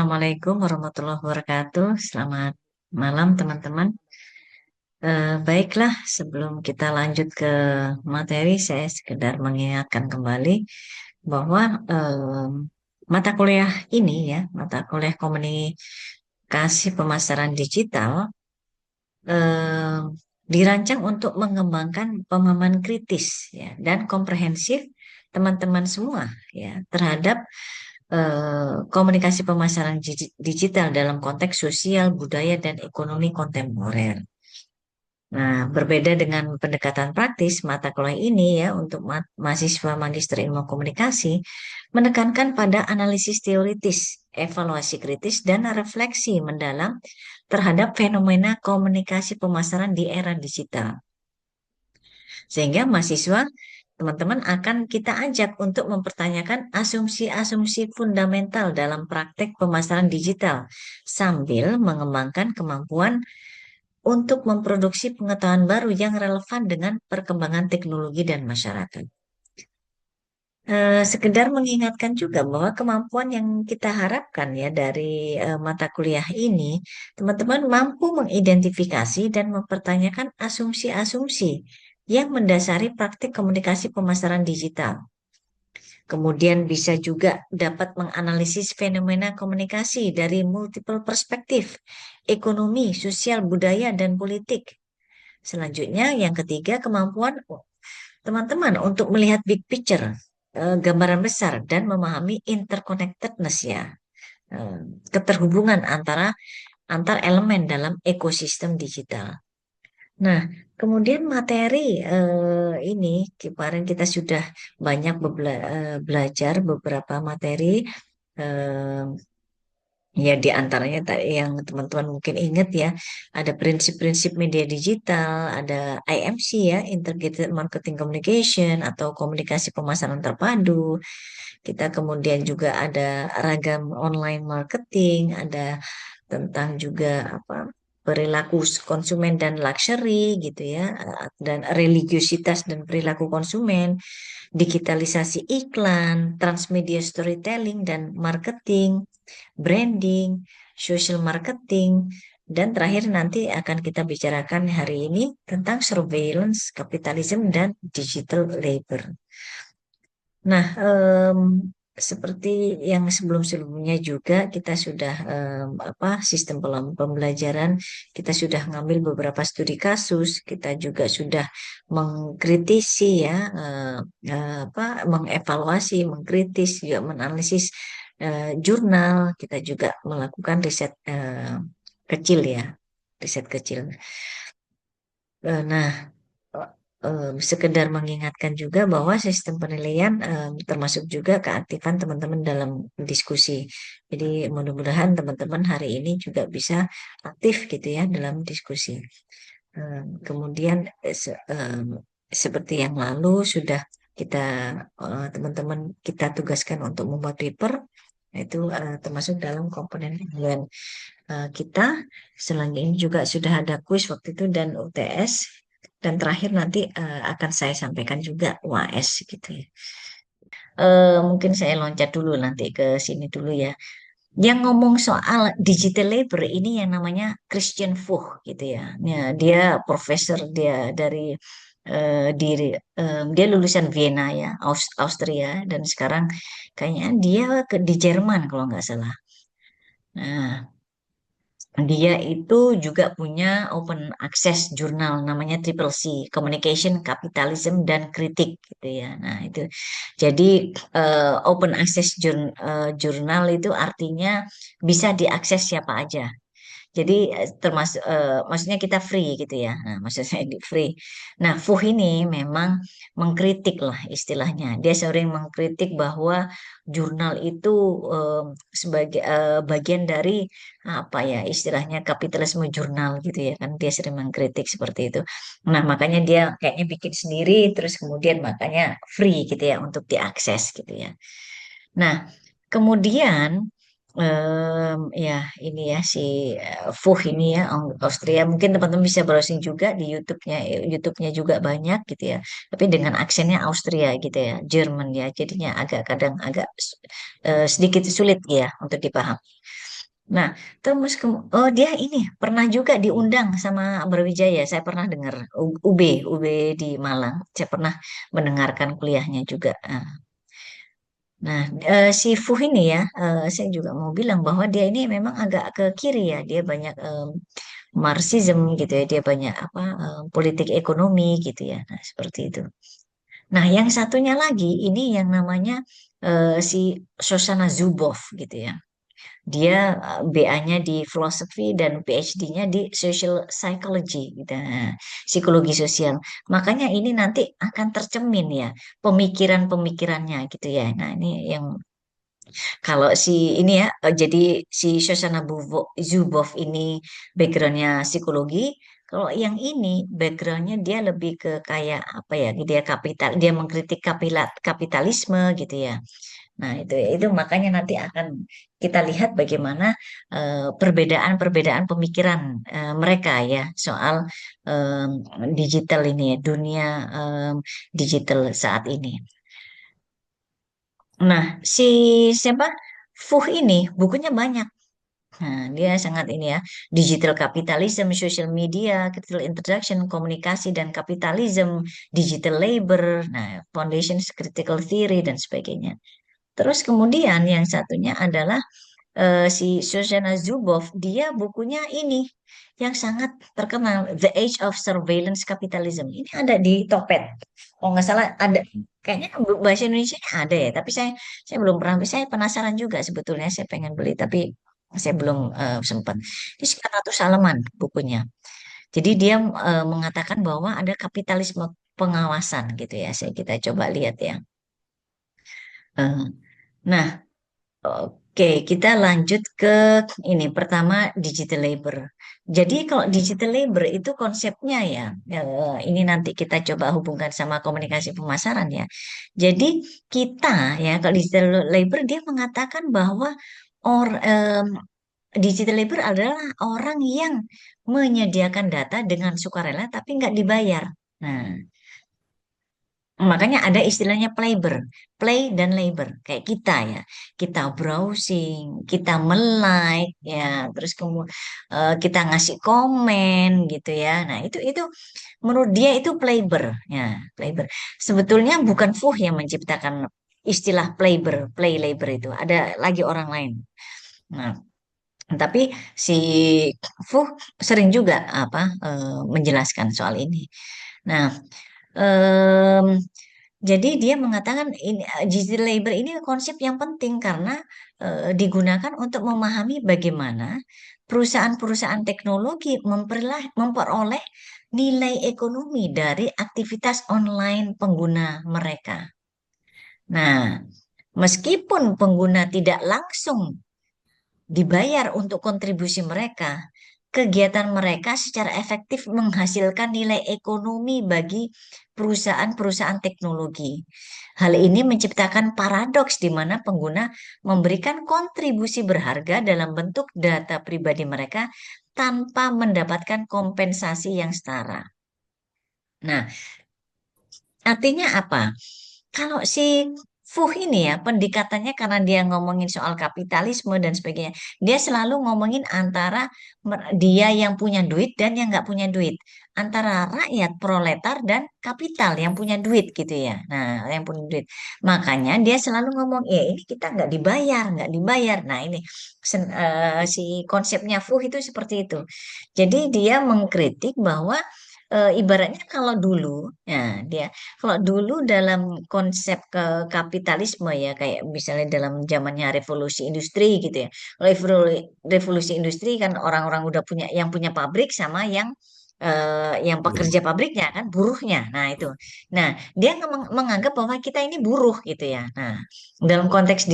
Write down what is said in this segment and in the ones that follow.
Assalamualaikum warahmatullahi wabarakatuh. Selamat malam teman-teman. Baiklah, sebelum kita lanjut ke materi, saya sekedar mengingatkan kembali bahwa mata kuliah ini ya, mata kuliah komunikasi pemasaran digital eh, dirancang untuk mengembangkan pemahaman kritis ya dan komprehensif teman-teman semua ya terhadap komunikasi pemasaran digital dalam konteks sosial, budaya, dan ekonomi kontemporer. Nah, berbeda dengan pendekatan praktis, mata kuliah ini ya untuk mahasiswa magister ilmu komunikasi menekankan pada analisis teoritis, evaluasi kritis, dan refleksi mendalam terhadap fenomena komunikasi pemasaran di era digital. Sehingga mahasiswa teman-teman akan kita ajak untuk mempertanyakan asumsi-asumsi fundamental dalam praktek pemasaran digital sambil mengembangkan kemampuan untuk memproduksi pengetahuan baru yang relevan dengan perkembangan teknologi dan masyarakat. Sekedar mengingatkan juga bahwa kemampuan yang kita harapkan ya dari mata kuliah ini, teman-teman mampu mengidentifikasi dan mempertanyakan asumsi-asumsi yang mendasari praktik komunikasi pemasaran digital. Kemudian bisa juga dapat menganalisis fenomena komunikasi dari multiple perspektif, ekonomi, sosial, budaya, dan politik. Selanjutnya, yang ketiga, kemampuan teman-teman untuk melihat big picture, gambaran besar, dan memahami interconnectedness ya, eh, keterhubungan antar elemen dalam ekosistem digital. Nah, kemudian materi ini kemarin kita sudah banyak belajar beberapa materi. eh, Ya, di antaranya yang teman-teman mungkin ingat ya, ada prinsip-prinsip media digital, ada IMC ya, Integrated Marketing Communication atau komunikasi pemasaran terpadu. Kita kemudian juga ada ragam online marketing, ada tentang juga apa perilaku konsumen dan luxury gitu ya, dan religiositas dan perilaku konsumen, digitalisasi iklan, transmedia storytelling dan marketing, branding, social marketing, dan terakhir nanti akan kita bicarakan hari ini tentang surveillance, capitalism, dan digital labor. Nah, seperti yang sebelum-sebelumnya juga kita sudah apa sistem pembelajaran kita sudah ngambil beberapa studi kasus, kita juga sudah mengkritisi ya apa mengevaluasi, mengkritis juga menganalisis jurnal, kita juga melakukan riset kecil ya, riset kecil. Nah, sekedar mengingatkan juga bahwa sistem penilaian termasuk juga keaktifan teman-teman dalam diskusi. Jadi mudah-mudahan teman-teman hari ini juga bisa aktif gitu ya dalam diskusi. Kemudian seperti yang lalu sudah kita teman-teman kita tugaskan untuk membuat paper, itu termasuk dalam komponen penilaian kita. Selain ini juga sudah ada kuis waktu itu dan UTS. Dan terakhir nanti akan saya sampaikan juga UAS gitu ya. Mungkin saya loncat dulu nanti ke sini dulu ya. Yang ngomong soal digital labor ini yang namanya Christian Fuch gitu ya. Dia profesor dia dari diri dia lulusan Vienna ya, Austria dan sekarang kayaknya dia di Jerman kalau nggak salah. Nah, dia itu juga punya open access jurnal namanya Triple C, Communication, Capitalism, dan Kritik gitu ya. Nah, itu. Jadi open access jurnal itu artinya bisa diakses siapa aja. Jadi termasuk maksudnya kita free gitu ya. Nah, maksud saya di free. Nah, Fuh ini memang mengkritik lah istilahnya. Dia sering mengkritik bahwa jurnal itu eh, sebagai bagian dari apa ya istilahnya kapitalisme jurnal gitu ya kan. Dia sering mengkritik seperti itu. Nah, makanya dia kayaknya bikin sendiri terus kemudian makanya free gitu ya untuk diakses gitu ya. Nah, kemudian ya ini ya si Fuh ini ya Austria mungkin teman-teman bisa browsing juga di YouTube-nya juga banyak gitu ya. Tapi dengan aksennya Austria gitu ya, Jerman ya. Jadinya agak kadang agak sedikit sulit ya untuk dipaham. Nah, terus oh dia ini pernah juga diundang sama Brawijaya. Saya pernah dengar UB di Malang. Saya pernah mendengarkan kuliahnya juga. Nah, si Fuh ini ya, saya juga mau bilang bahwa dia ini memang agak ke kiri ya. Dia banyak Marxism gitu ya. Dia banyak apa politik ekonomi gitu ya. Nah, seperti itu. Nah, yang satunya lagi ini yang namanya si Shoshana Zuboff gitu ya. Dia BA-nya di filosofi dan PhD-nya di social psychology gitu. Nah, psikologi sosial. Makanya ini nanti akan tercemin ya pemikiran-pemikirannya gitu ya. Nah, ini yang kalau si ini ya, jadi si Shoshana Zuboff ini backgroundnya psikologi. Kalau yang ini backgroundnya dia lebih ke kayak apa ya? Dia dia mengkritik kapitalisme gitu ya. Nah, itu makanya nanti akan kita lihat bagaimana perbedaan-perbedaan pemikiran mereka ya soal em, digital ini ya, dunia em, digital saat ini. Nah, si siapa? Fuh ini bukunya banyak. Nah, dia sangat ini ya, digital capitalism, social media, critical introduction, komunikasi dan kapitalism, digital labor, nah, foundations critical theory dan sebagainya. Terus kemudian yang satunya adalah si Shoshana Zuboff, dia bukunya ini yang sangat terkenal, The Age of Surveillance Capitalism. Ini ada di Tokped. Oh nggak salah ada, kayaknya bahasa Indonesia ada ya. Tapi saya belum pernah. Saya penasaran juga sebetulnya. Saya pengen beli, tapi saya belum sempat. Ini 900 halaman bukunya. Jadi dia mengatakan bahwa ada kapitalisme pengawasan gitu ya. Kita coba lihat ya. Eh, nah, oke, kita lanjut ke ini. Pertama, digital labor. Jadi kalau digital labor itu konsepnya ya, ini nanti kita coba hubungkan sama komunikasi pemasaran ya. Jadi kita ya, kalau digital labor dia mengatakan bahwa or, em, digital labor adalah orang yang menyediakan data dengan sukarela tapi nggak dibayar. Nah, makanya ada istilahnya playber, play dan labor. Kayak kita ya, kita browsing, kita like ya, terus kemudian kita ngasih komen gitu ya. Nah itu menurut dia itu playber ya, playber. Sebetulnya bukan Fuh yang menciptakan istilah playber, play labor itu. Ada lagi orang lain. Nah, tapi si Fuh sering juga apa menjelaskan soal ini. Nah, em, jadi dia mengatakan ini digital labor ini konsep yang penting karena digunakan untuk memahami bagaimana perusahaan-perusahaan teknologi memperoleh nilai ekonomi dari aktivitas online pengguna mereka. Nah, meskipun pengguna tidak langsung dibayar untuk kontribusi mereka, kegiatan mereka secara efektif menghasilkan nilai ekonomi bagi perusahaan-perusahaan teknologi. Hal ini menciptakan paradoks di mana pengguna memberikan kontribusi berharga dalam bentuk data pribadi mereka tanpa mendapatkan kompensasi yang setara. Nah, artinya apa? Kalau si Fuh ini ya, pendekatannya karena dia ngomongin soal kapitalisme dan sebagainya, dia selalu ngomongin antara dia yang punya duit dan yang nggak punya duit, antara rakyat proletar dan kapital yang punya duit gitu ya. Nah, yang punya duit. Makanya dia selalu ngomong, ya ini kita nggak dibayar, nggak dibayar. Nah, ini si konsepnya Fuh itu seperti itu. Jadi dia mengkritik bahwa ibaratnya kalau dulu, ya dia kalau dulu dalam konsep ke kapitalisme ya kayak misalnya dalam zamannya revolusi industri gitu ya. Revolusi industri kan orang-orang udah punya yang punya pabrik sama yang pekerja pabriknya kan buruhnya. Nah, itu. Nah, dia menganggap bahwa kita ini buruh gitu ya. Nah, dalam konteks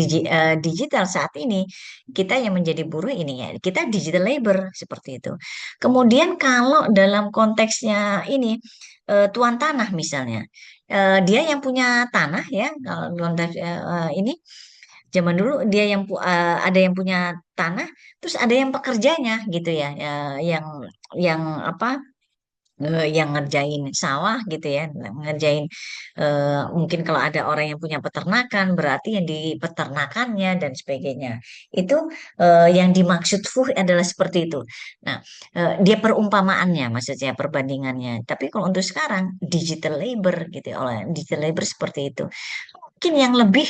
digital saat ini kita yang menjadi buruh ini ya, kita digital labor seperti itu. Kemudian kalau dalam konteksnya ini tuan tanah misalnya. Dia yang punya tanah ya kalau konteks ini zaman dulu dia ada yang punya tanah terus ada yang pekerjanya gitu ya, yang apa yang ngerjain sawah gitu ya, ngerjain mungkin kalau ada orang yang punya peternakan berarti yang di peternakannya dan sebagainya. Itu yang dimaksud fuh adalah seperti itu. Nah, dia perumpamaannya maksudnya perbandingannya. Tapi kalau untuk sekarang digital labor gitu ya, oleh digital labor seperti itu. Mungkin yang lebih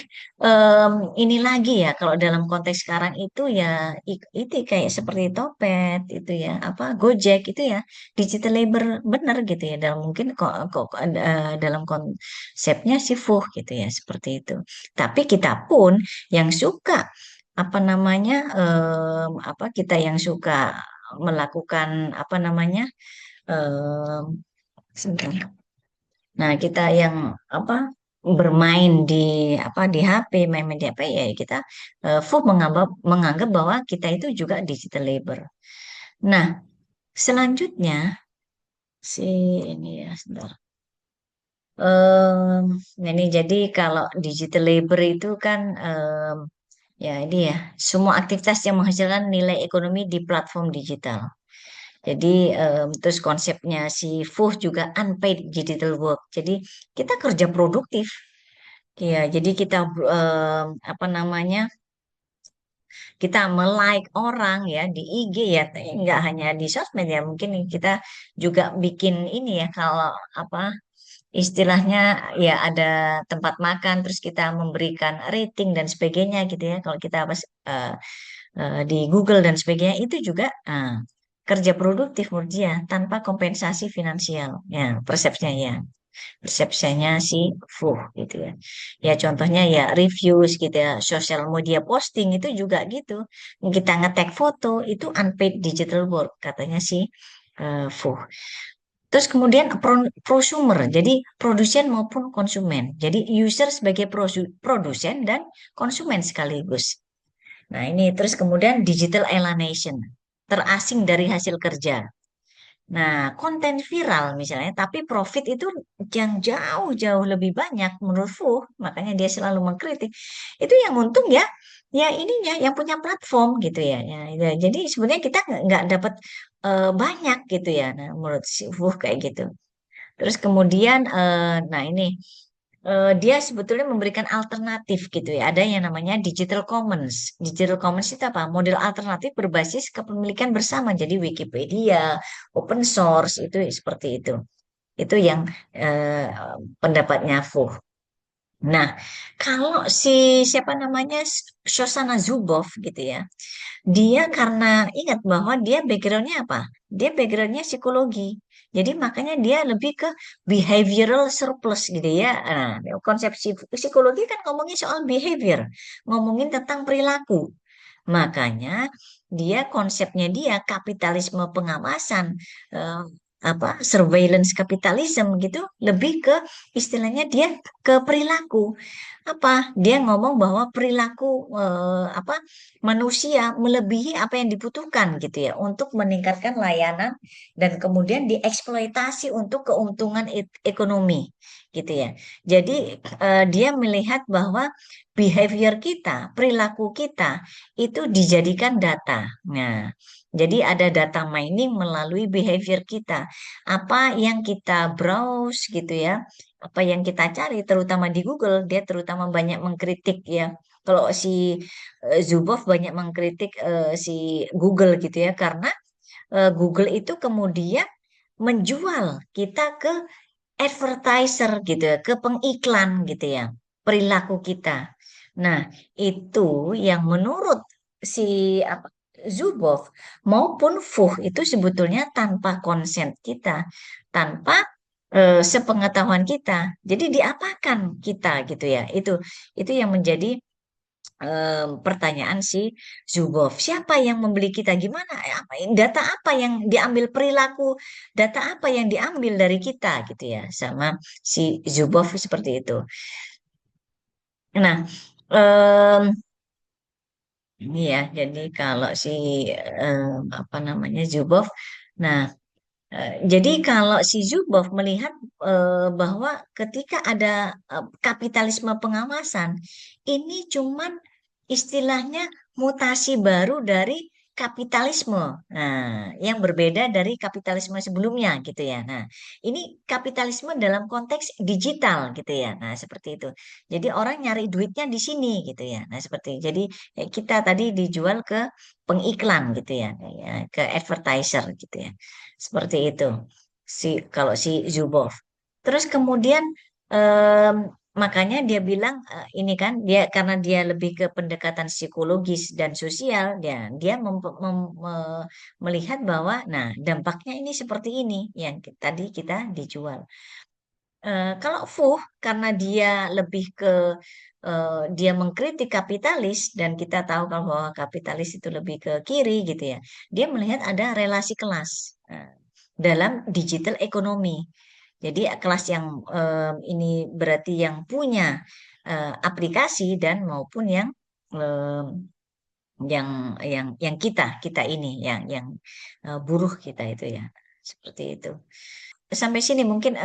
ini lagi ya kalau dalam konteks sekarang itu ya itu kayak seperti Topet itu ya apa Gojek itu ya digital labor bener gitu ya dalam mungkin kok dalam konsepnya sih fuh gitu ya seperti itu. Tapi kita pun yang suka apa namanya apa kita yang suka melakukan apa namanya sebentar. Nah, kita yang apa bermain di apa di HP, main-main di HP ya kita full menganggap bahwa kita itu juga digital labor. Nah, selanjutnya si ini ya sebentar. Em, nah ini jadi kalau digital labor itu kan ya ini ya semua aktivitas yang menghasilkan nilai ekonomi di platform digital. Jadi terus konsepnya si FUH juga unpaid digital work. Jadi kita kerja produktif. Iya, jadi kita apa namanya? Kita melike orang ya di IG ya, tapi nggak hanya di sosmed ya. Mungkin kita juga bikin ini ya kalau apa istilahnya ya ada tempat makan terus kita memberikan rating dan sebagainya gitu ya. Kalau kita pas di Google dan sebagainya itu juga kerja produktif menurut dia tanpa kompensasi finansial. Ya, persepsinya ya persepsinya si fuh gitu ya. Ya contohnya ya reviews gitu ya, sosial media posting itu juga gitu. Kita nge-tag foto itu unpaid digital work katanya si fuh. Terus kemudian prosumer, jadi produsen maupun konsumen. Jadi user sebagai produsen dan konsumen sekaligus. Nah ini terus kemudian digital alienation, terasing dari hasil kerja. Nah, konten viral misalnya, tapi profit itu yang jauh-jauh lebih banyak menurut Fu, makanya dia selalu mengkritik. Itu yang untung ya, ya ininya yang punya platform gitu ya. Ya, jadi sebenarnya kita nggak dapat banyak gitu ya. Nah, menurut si Fu kayak gitu. Terus kemudian, nah ini dia sebetulnya memberikan alternatif gitu ya. Ada yang namanya digital commons. Digital commons itu apa? Model alternatif berbasis kepemilikan bersama. Jadi Wikipedia, open source itu seperti itu. Itu yang eh, pendapatnya Fuh. Nah, kalau si siapa namanya Shoshana Zuboff gitu ya, dia karena ingat bahwa dia backgroundnya apa? Dia backgroundnya psikologi. Jadi makanya dia lebih ke behavioral surplus gitu ya. Nah, konsep psikologi kan ngomongin soal behavior, ngomongin tentang perilaku. Makanya dia konsepnya dia kapitalisme pengawasan eh, apa surveillance capitalism gitu lebih ke istilahnya dia ke perilaku apa dia ngomong bahwa perilaku apa manusia melebihi apa yang dibutuhkan gitu ya untuk meningkatkan layanan dan kemudian dieksploitasi untuk keuntungan ekonomi gitu ya. Jadi dia melihat bahwa behavior kita, perilaku kita itu dijadikan data. Nah, jadi ada data mining melalui behavior kita. Apa yang kita browse gitu ya, apa yang kita cari terutama di Google, dia terutama banyak mengkritik ya. Kalau si Zuboff banyak mengkritik si Google gitu ya karena Google itu kemudian menjual kita ke advertiser gitu ya, ke pengiklan gitu ya, perilaku kita. Nah, itu yang menurut si apa, Zuboff maupun Fuh itu sebetulnya tanpa konsen kita, tanpa sepengetahuan kita. Jadi diapakan kita gitu ya. Itu yang menjadi pertanyaan si Zuboff. Siapa yang membeli kita? Gimana? Data apa yang diambil perilaku? Data apa yang diambil dari kita gitu ya? Sama si Zuboff seperti itu. Nah, em, ini ya. Jadi kalau si apa namanya Zuboff, nah jadi kalau si Zuboff melihat bahwa ketika ada kapitalisme pengawasan, ini cuman istilahnya mutasi baru dari kapitalisme. Nah, yang berbeda dari kapitalisme sebelumnya gitu ya. Nah, ini kapitalisme dalam konteks digital gitu ya. Nah, seperti itu. Jadi orang nyari duitnya di sini gitu ya. Nah, seperti jadi kita tadi dijual ke pengiklan gitu ya, ke advertiser gitu ya. Seperti itu. Kalau si Zuboff. Terus kemudian em, makanya dia bilang ini kan dia karena dia lebih ke pendekatan psikologis dan sosial, dia melihat bahwa nah dampaknya ini seperti ini yang tadi kita dijual. Kalau Fuh karena dia lebih ke dia mengkritik kapitalis dan kita tahu kalau bahwa kapitalis itu lebih ke kiri gitu ya. Dia melihat ada relasi kelas dalam digital ekonomi. Jadi kelas yang ini berarti yang punya aplikasi dan maupun em, yang kita ini yang buruh kita itu ya. Seperti itu. Sampai sini mungkin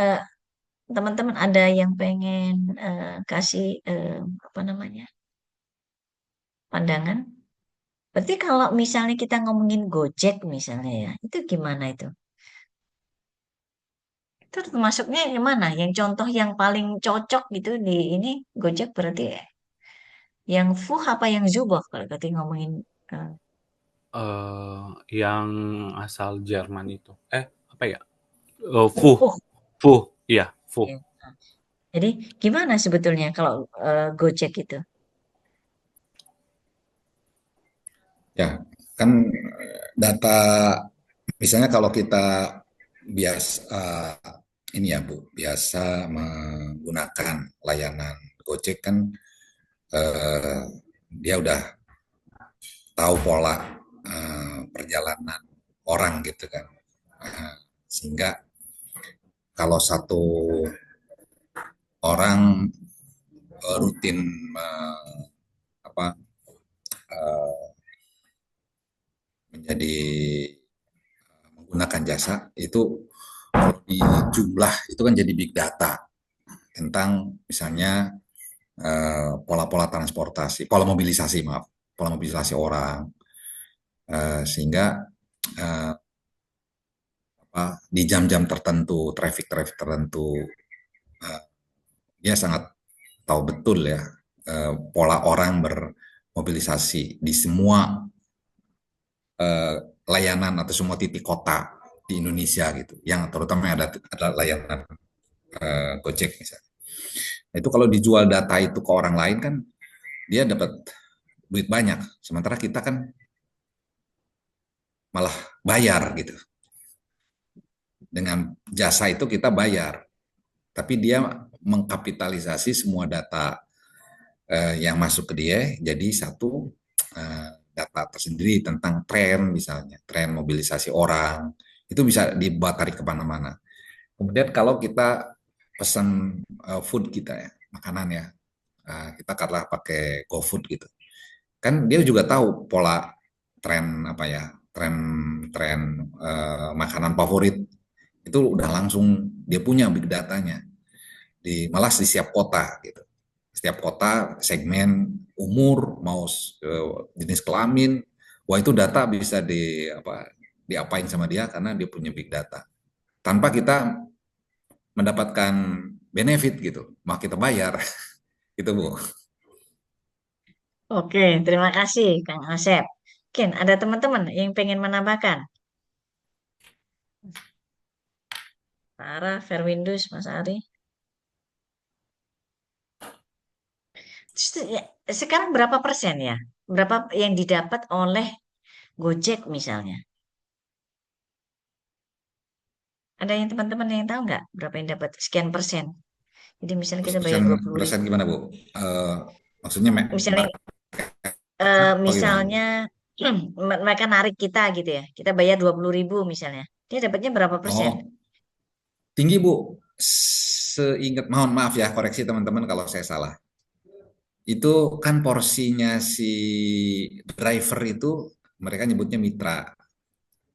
teman-teman ada yang pengen kasih apa namanya pandangan? Berarti kalau misalnya kita ngomongin Gojek misalnya ya, itu gimana itu? Itu termasuknya yang mana? Yang contoh yang paling cocok gitu di ini Gojek berarti yang Fuh apa yang Zuboff kalau kita ngomongin eh, Yang asal Jerman itu. Apa ya? Fuh, Fuh. Fuh, iya, Fuh. Ya. Jadi gimana sebetulnya kalau Gojek itu? Ya, kan data misalnya kalau kita biasa ini ya Bu, biasa menggunakan layanan Gojek kan eh, dia udah tahu pola perjalanan orang gitu kan. Sehingga kalau satu orang rutin apa menjadi menggunakan jasa itu di jumlah itu kan jadi big data tentang misalnya pola-pola transportasi, pola mobilisasi maaf, pola mobilisasi orang sehingga uh, di jam-jam tertentu, traffic-traffic tertentu, uh, dia sangat tahu betul ya pola orang bermobilisasi di semua uh, layanan atau semua titik kota di Indonesia gitu, yang terutama ada layanan Gojek misalnya. Itu kalau dijual data itu ke orang lain kan dia dapat duit banyak, sementara kita kan malah bayar gitu. Dengan jasa itu kita bayar, tapi dia mengkapitalisasi semua data yang masuk ke dia jadi satu data tersendiri tentang tren misalnya, tren mobilisasi orang, itu bisa dibawa tarik kemana-mana. Kemudian kalau kita pesan food kita ya, makanan ya, kita katakanlah pakai GoFood gitu, kan dia juga tahu pola tren apa ya, tren tren makanan favorit itu udah langsung dia punya big datanya malah di setiap kota gitu. Setiap kota segmen umur mau jenis kelamin, wah itu data bisa diapain sama dia karena dia punya big data. Tanpa kita mendapatkan benefit gitu, maka kita bayar gitu Bu. Oke, terima kasih Kang Asep. Mungkin ada teman-teman yang pengen menambahkan. Sarah, Ferwindus, Mas Ari. Ya, sekarang berapa persen ya? Berapa yang didapat oleh Gojek misalnya? Ada yang teman-teman yang tahu nggak berapa yang dapat sekian persen? Jadi misalnya kita bayar Persen 20.000. persen gimana Bu? Maksudnya Misalnya market apa gimana Bu? misalnya mereka narik kita gitu ya. Kita bayar 20.000 misalnya. Dia dapatnya berapa persen? Oh, tinggi Bu. Seingat, mohon maaf ya, koreksi teman-teman kalau saya salah. Itu kan porsinya si driver itu mereka nyebutnya mitra.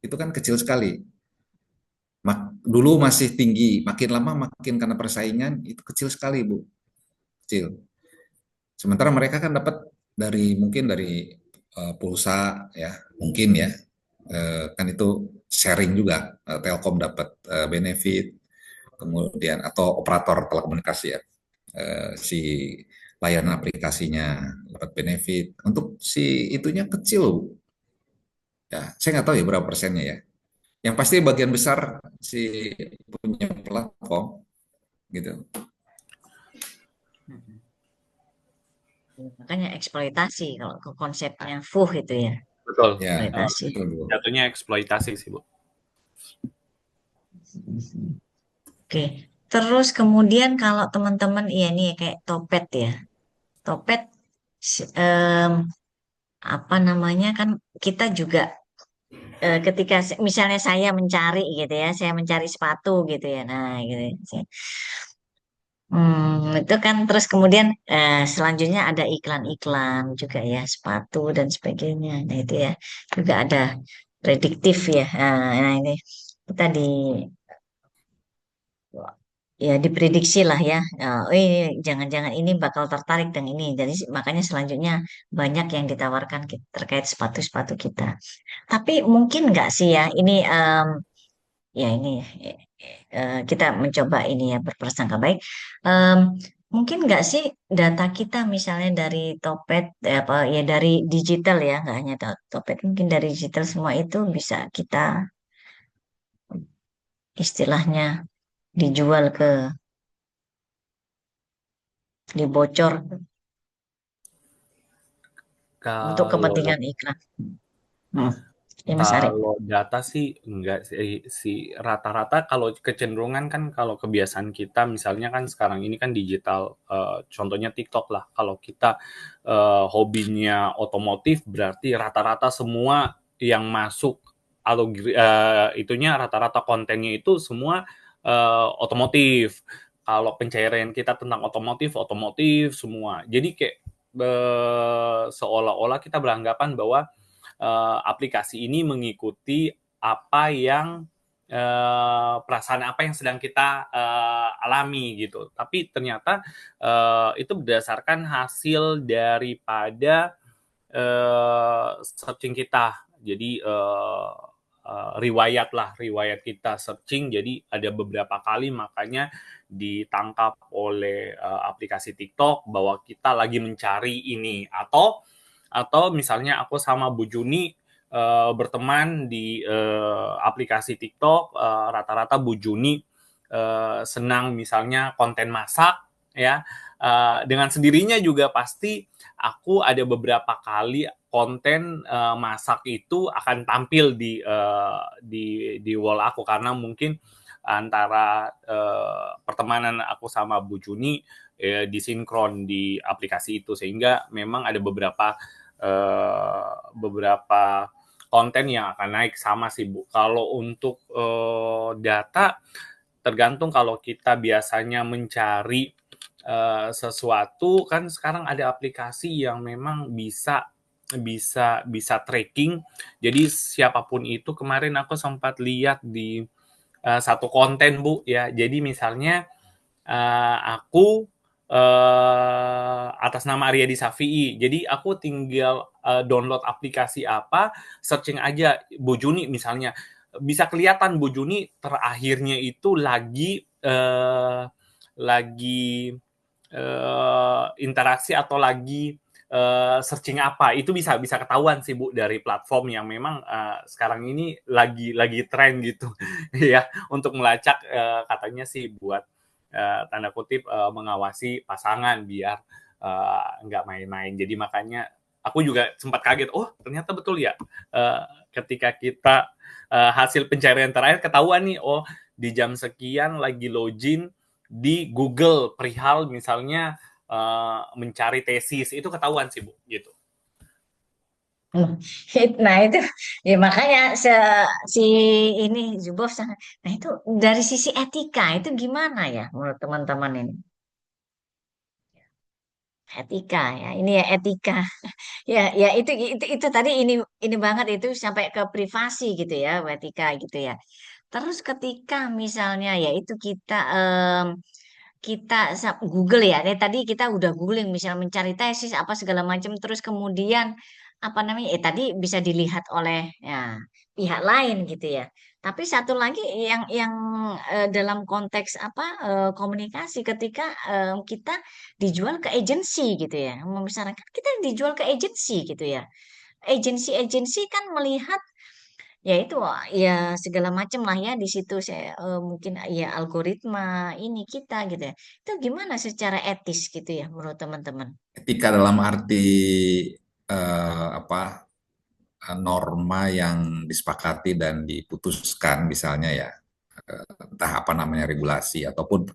Itu kan kecil sekali. Dulu masih tinggi, makin lama makin karena persaingan itu kecil sekali, Bu. Kecil. Sementara mereka kan dapat dari mungkin dari pulsa ya, mungkin ya, kan itu sharing juga, Telkom dapat benefit, kemudian atau operator telekomunikasi ya, si layanan aplikasinya dapat benefit. Untuk si itunya kecil, ya saya nggak tahu ya berapa persennya ya. Yang pasti bagian besar si punya platform gitu. Makanya eksploitasi kalau ke konsepnya fuh itu ya, Betul. Ya, eksploitasi. betul, Bu. Jatuhnya eksploitasi sih, Bu. Oke. Terus kemudian kalau teman-teman iya nih kayak Topet ya. Topet s- em, apa namanya kan kita juga ketika misalnya saya mencari gitu ya, saya mencari sepatu gitu ya. Nah, gitu ya. Itu kan terus kemudian selanjutnya ada iklan-iklan juga ya, sepatu dan sebagainya. Nah, itu ya juga ada prediktif ya. Nah, ini kita ya diprediksi lah ya. Oh ini jangan-jangan ini bakal tertarik dengan ini. Jadi makanya selanjutnya banyak yang ditawarkan terkait sepatu-sepatu kita. Tapi mungkin nggak sih ya ini ya ini kita mencoba ini ya berprasangka baik. Em, Mungkin nggak sih data kita misalnya dari Topet apa ya dari digital ya nggak hanya Topet mungkin dari digital semua itu bisa kita istilahnya dijual ke dibocor untuk Kalau kepentingan iklan. Hmm. Ya Mas Arif. Kalau data sih enggak sih, rata-rata kalau kecenderungan kan kalau kebiasaan kita misalnya kan sekarang ini kan digital, contohnya TikTok lah, kalau kita, hobinya otomotif berarti rata-rata semua yang masuk atau itunya rata-rata kontennya itu semua, otomotif. Kalau pencarian kita tentang otomotif, otomotif semua. Jadi kayak, seolah-olah kita beranggapan bahwa aplikasi ini mengikuti apa yang perasaan apa yang sedang kita alami gitu. Tapi ternyata itu berdasarkan hasil daripada searching kita. Jadi riwayat kita searching. Jadi ada beberapa kali makanya ditangkap oleh aplikasi TikTok bahwa kita lagi mencari ini atau misalnya aku sama Bu Juni berteman di aplikasi TikTok, rata-rata Bu Juni senang misalnya konten masak ya. Dengan sendirinya juga pasti aku ada beberapa kali konten masak itu akan tampil di wall aku karena mungkin antara pertemanan aku sama Bu Juni disinkron di aplikasi itu sehingga memang ada beberapa konten yang akan naik sama sih Bu. Kalau untuk data tergantung kalau kita biasanya mencari sesuatu kan sekarang ada aplikasi yang memang bisa tracking. Jadi siapapun itu kemarin aku sempat lihat di satu konten Bu ya. Jadi misalnya aku atas nama Aryadi Safi'i. Jadi aku tinggal download aplikasi apa, searching aja Bu Juni misalnya. Bisa kelihatan Bu Juni terakhirnya itu lagi interaksi atau lagi searching apa itu bisa ketahuan sih Bu dari platform yang memang sekarang ini lagi tren gitu ya untuk melacak katanya sih buat tanda kutip mengawasi pasangan biar nggak main-main. Jadi makanya aku juga sempat kaget. Oh ternyata betul ya. Ketika kita hasil pencarian terakhir ketahuan nih. Oh di jam sekian lagi login di Google perihal misalnya mencari tesis itu ketahuan sih Bu gitu. Nah itu ya makanya si ini Zubov sangat. Nah itu dari sisi etika itu gimana ya menurut teman-teman ini? Etika ya, ini ya etika. Ya, ya itu tadi ini banget itu sampai ke privasi gitu ya, etika gitu ya. Terus ketika misalnya ya itu kita Google ya, tadi kita udah googling misal mencari tesis apa segala macam terus kemudian apa namanya, tadi bisa dilihat oleh ya, pihak lain gitu ya. Tapi satu lagi yang dalam konteks apa komunikasi ketika kita dijual ke agensi gitu ya, misalkan kita dijual ke agensi gitu ya. Agensi-agensi kan melihat ya itu ya segala macam lah ya di situ saya mungkin ya algoritma ini kita gitu ya. Itu gimana secara etis gitu ya menurut teman-teman? Etika dalam arti apa norma yang disepakati dan diputuskan misalnya ya, entah apa namanya regulasi ataupun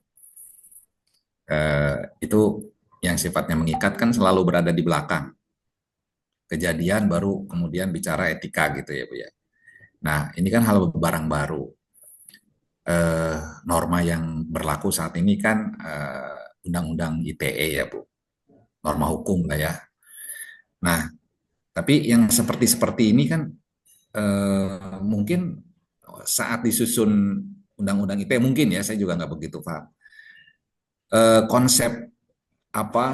itu yang sifatnya mengikat kan selalu berada di belakang kejadian baru kemudian bicara etika gitu ya Bu ya. Nah ini kan hal barang baru. Norma yang berlaku saat ini kan Undang-Undang ITE ya Bu, norma hukum lah ya. Nah tapi yang seperti ini kan mungkin saat disusun Undang-Undang ITE mungkin ya, saya juga nggak begitu paham. Konsep apa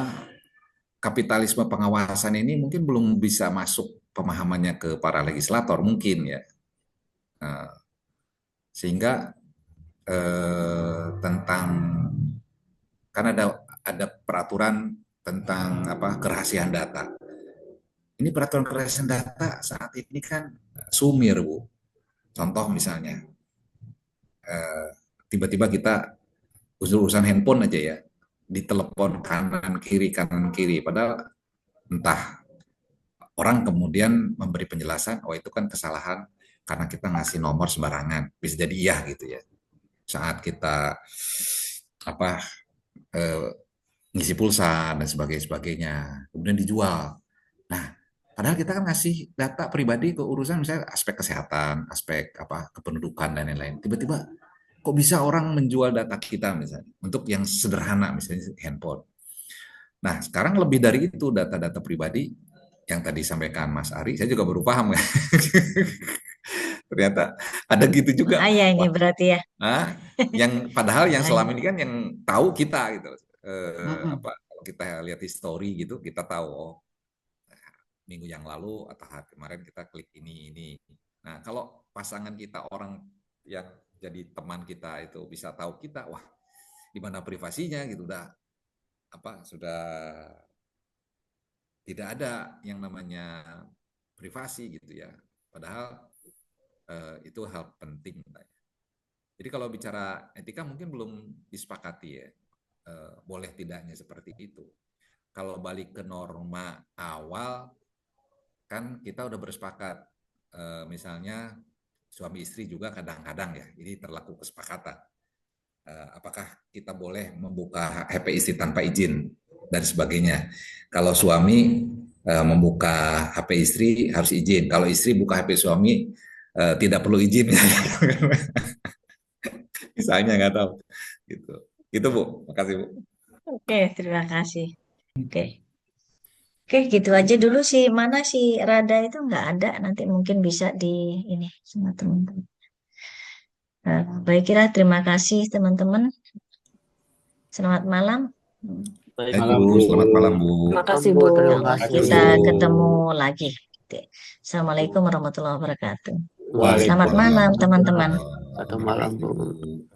kapitalisme pengawasan ini mungkin belum bisa masuk pemahamannya ke para legislator mungkin ya. Sehingga tentang kan ada peraturan tentang apa kerahasiaan data. Ini peraturan kerahasiaan data saat ini kan sumir Bu. Contoh misalnya tiba-tiba kita urusan handphone aja ya, ditelepon kanan kiri, padahal entah orang kemudian memberi penjelasan, oh itu kan kesalahan karena kita ngasih nomor sembarangan, bisa jadi iya gitu ya. Saat kita apa eh, ngisi pulsa dan sebagainya, kemudian dijual. Nah, padahal kita kan ngasih data pribadi ke urusan misalnya aspek kesehatan, aspek apa kependudukan dan lain-lain. Tiba-tiba kok bisa orang menjual data kita misalnya untuk yang sederhana misalnya handphone. Nah, sekarang lebih dari itu data-data pribadi yang tadi sampaikan Mas Ari, saya juga baru paham ya. Ternyata ada gitu juga. Bahaya ini Wah, berarti ya. yang padahal yang Bahaya. selama ini kan yang tahu kita gitu. Mm-mm. Apa kalau kita lihat history gitu, kita tahu oh minggu yang lalu atau hari kemarin kita klik ini. Nah, kalau pasangan kita orang yang jadi teman kita itu bisa tahu kita, wah, di mana privasinya gitu udah apa sudah tidak ada yang namanya privasi gitu ya. Padahal itu hal penting. Jadi kalau bicara etika mungkin belum disepakati ya, boleh tidaknya seperti itu. Kalau balik ke norma awal, kan kita udah bersepakat, misalnya suami istri juga kadang-kadang ya, ini terlaku kesepakatan. Apakah kita boleh membuka HP istri tanpa izin dan sebagainya. Kalau suami membuka HP istri harus izin. Kalau istri buka HP suami tidak perlu izin. Misalnya nggak tahu. Gitu. Itu Bu. Makasih Bu. Oke, terima kasih. Oke. Oke, gitu aja dulu sih. Mana sih Rada itu nggak ada. Nanti mungkin bisa di ini sama teman-teman. Baiklah, terima kasih teman-teman. Selamat malam. Baik, Hai Malam Bu, Bu. selamat malam Bu. terima kasih Bu, Bu. terima Allah kasih. kita Bu. ketemu lagi. Assalamualaikum warahmatullahi wabarakatuh. Selamat Waalaikumsalam malam Waalaikumsalam. teman-teman. warahmatullahi Selamat malam Bu. wabarakatuh.